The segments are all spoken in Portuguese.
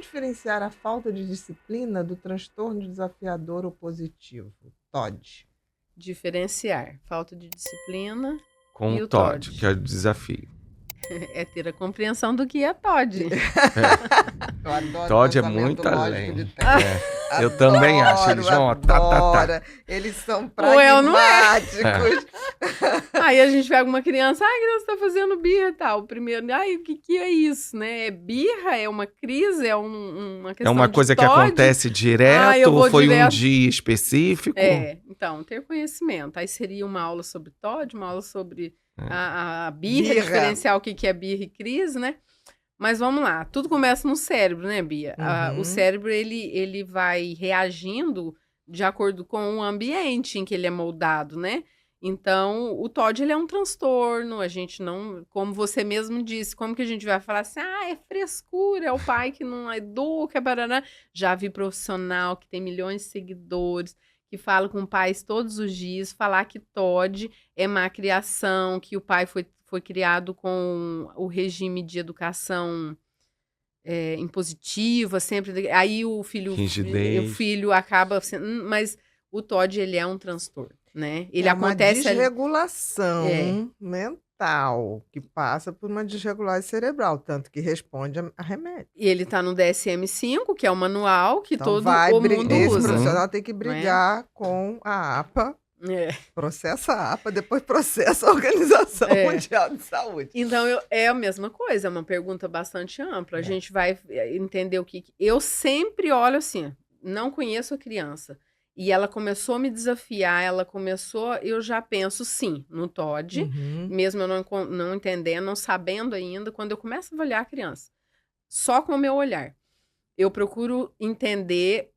diferenciar a falta de disciplina do transtorno desafiador opositivo? Todd. Diferenciar falta de disciplina Com e o o Todd, Todd. que é o desafio. É ter a compreensão do que é Todd. Eu adoro Todd é pensamento muito lógico além. de tempo. Eu também acho. Eles vão, Adoro. Eles são Ou é ou não é. pragmáticos. Aí a gente pega uma criança, a criança tá fazendo birra e tal. Primeiro, o que é isso, né? É birra? É uma crise? É uma É questão uma de coisa que Todd? acontece eu direto vou ou foi um direto. dia específico? Então, ter conhecimento. Aí seria uma aula sobre Todd, uma aula sobre a birra, diferenciar o que é birra e crise, né? Mas vamos lá, tudo começa no cérebro, né, Bia? O cérebro, ele vai reagindo de acordo com o ambiente em que ele é moldado, né? Então, o Todd, ele é um transtorno, a gente não, como você mesmo disse, como que a gente vai falar assim, é frescura, é o pai que não educa, barará. Já vi profissional que tem milhões de seguidores, que fala com pais todos os dias, falar que Todd é má criação, que o pai foi criado com o regime de educação impositiva, sempre. Aí o Rigidez. filho acaba sendo. Mas o Todd, ele é um transtorno, né? Ele é acontece uma desregulação mental que passa por uma desregulação cerebral, tanto que responde a remédio. E ele tá no DSM-5, que é o manual que Então todo o mundo esse usa. profissional tem que brigar com a APA. Processa a APA, depois processa a Organização Mundial de Saúde. Então, é a mesma coisa, é uma pergunta bastante ampla. A gente vai entender o que... Eu sempre olho assim, não conheço a criança, e ela começou a me desafiar, eu já penso sim, no Todd, mesmo eu não entendendo, não sabendo ainda, quando eu começo a olhar a criança, só com o meu olhar, eu procuro entender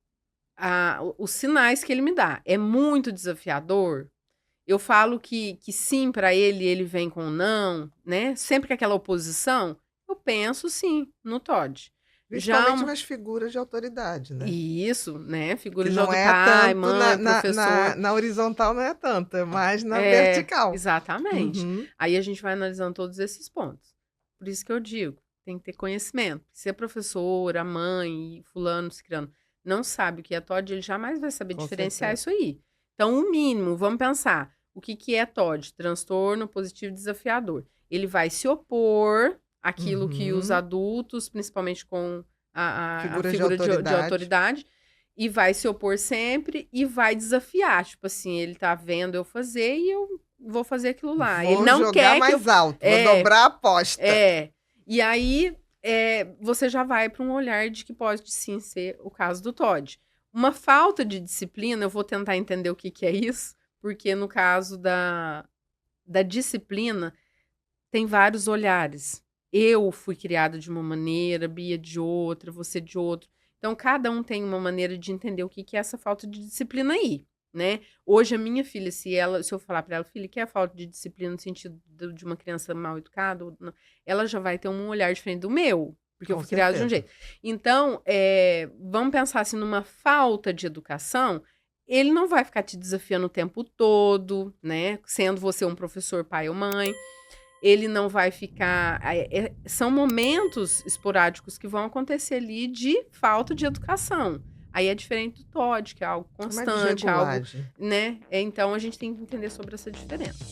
os sinais que ele me dá. É muito desafiador? Eu falo que sim para ele vem com não, né? Sempre que aquela oposição, eu penso sim no Todd. Principalmente nas figuras de autoridade, né? Isso, né? Figura que de não pai, mãe, professor. Na horizontal não é tanto, é mais na vertical. Exatamente. Aí a gente vai analisando todos esses pontos. Por isso que eu digo, tem que ter conhecimento. Se a professora, a mãe, fulano, ciclano, não sabe o que é Todd, ele jamais vai saber diferenciar isso aí. Então, o mínimo, vamos pensar, o que é Todd? Transtorno positivo desafiador. Ele vai se opor àquilo que os adultos, principalmente com a figura de autoridade, e vai se opor sempre e vai desafiar. Tipo assim, ele tá vendo eu fazer e eu vou fazer aquilo lá. Ele não jogar quer mais alto, vou dobrar a aposta. E aí... você já vai para um olhar de que pode sim ser o caso do Todd. Uma falta de disciplina, eu vou tentar entender o que é isso, porque no caso da disciplina, tem vários olhares. Eu fui criada de uma maneira, Bia de outra, você de outra. Então, cada um tem uma maneira de entender o que é essa falta de disciplina aí, né? Hoje, a minha filha, se eu falar para ela, filha, que é a falta de disciplina no sentido de uma criança mal educada, ela já vai ter um olhar diferente do meu, porque eu fui criada de um jeito. Então, vamos pensar assim, numa falta de educação, ele não vai ficar te desafiando o tempo todo, né? Sendo você um professor, pai ou mãe. Ele não vai ficar... são momentos esporádicos que vão acontecer ali de falta de educação. Aí é diferente do Todd, que é algo constante, algo, né? Então, a gente tem que entender sobre essa diferença.